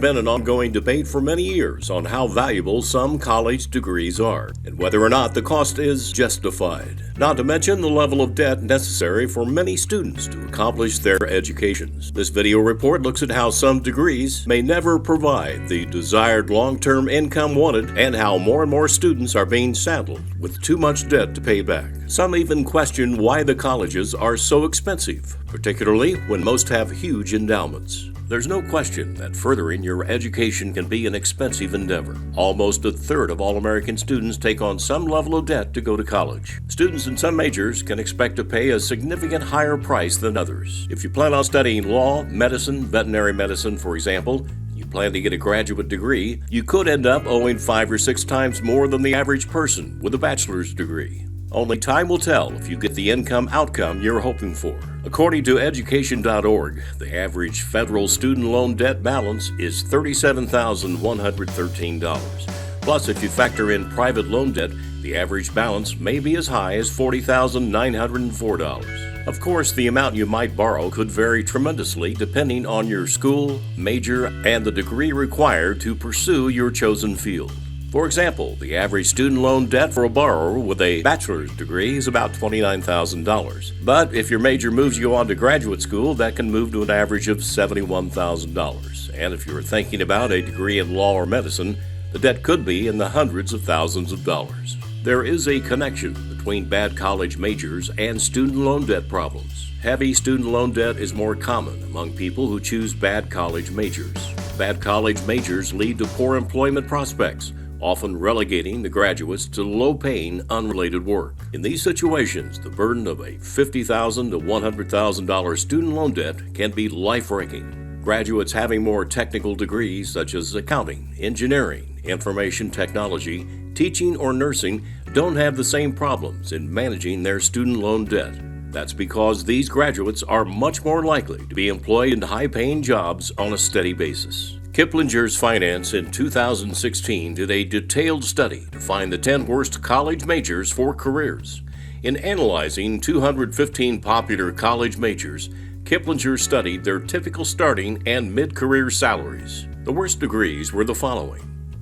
been an ongoing debate for many years on how valuable some college degrees are and whether or not the cost is justified, not to mention the level of debt necessary for many students to accomplish their educations. This video report looks at how some degrees may never provide the desired long-term income wanted and how more and more students are being saddled with too much debt to pay back. Some even question why the colleges are so expensive, particularly when most have huge endowments. There's no question that furthering your education can be an expensive endeavor. Almost a third of all American students take on some level of debt to go to college. Students in some majors can expect to pay a significant higher price than others. If you plan on studying law, medicine, veterinary medicine, for example, you plan to get a graduate degree, you could end up owing 5 or 6 times more than the average person with a bachelor's degree. Only time will tell if you get the income outcome you're hoping for. According to education.org, the average federal student loan debt balance is $37,113. Plus, if you factor in private loan debt, the average balance may be as high as $40,904. Of course, the amount you might borrow could vary tremendously depending on your school, major, and the degree required to pursue your chosen field. For example, the average student loan debt for a borrower with a bachelor's degree is about $29,000. But if your major moves you on to graduate school, that can move to an average of $71,000. And if you're thinking about a degree in law or medicine, the debt could be in the hundreds of thousands of dollars. There is a connection between bad college majors and student loan debt problems. Heavy student loan debt is more common among people who choose bad college majors. Bad college majors lead to poor employment prospects, often relegating the graduates to low-paying, unrelated work. In these situations, the burden of a $50,000 to $100,000 student loan debt can be life-wrecking. Graduates having more technical degrees such as accounting, engineering, information technology, teaching, or nursing don't have the same problems in managing their student loan debt. That's because these graduates are much more likely to be employed in high-paying jobs on a steady basis. Kiplinger's Finance in 2016 did a detailed study to find the 10 worst college majors for careers. In analyzing 215 popular college majors, Kiplinger studied their typical starting and mid-career salaries. The worst degrees were the following: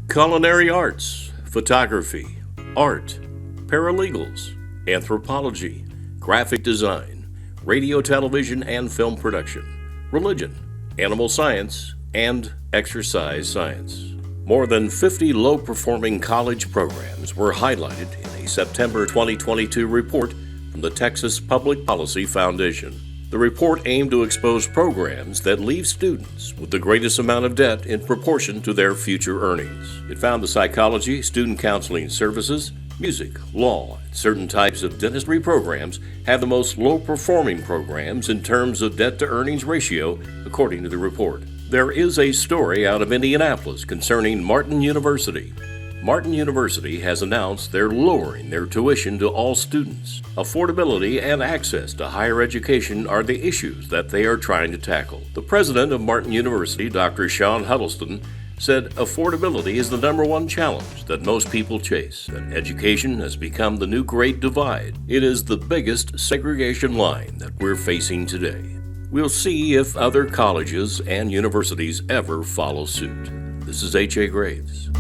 culinary arts, photography, art, paralegals, anthropology, graphic design, radio, television, and film production, religion, animal science, and exercise science. More than 50 low-performing college programs were highlighted in a September 2022 report from the Texas Public Policy Foundation. The report aimed to expose programs that leave students with the greatest amount of debt in proportion to their future earnings. It found the psychology, student counseling services, music, law, and certain types of dentistry programs have the most low-performing programs in terms of debt-to-earnings ratio, according to the report. There is a story out of Indianapolis concerning Martin University. Martin University has announced they're lowering their tuition to all students. Affordability and access to higher education are the issues that they are trying to tackle. The president of Martin University, Dr. Sean Huddleston, said affordability is the #1 challenge that most people chase, that education has become the new great divide. It is the biggest segregation line that we're facing today. We'll see if other colleges and universities ever follow suit. This is H.A. Graves.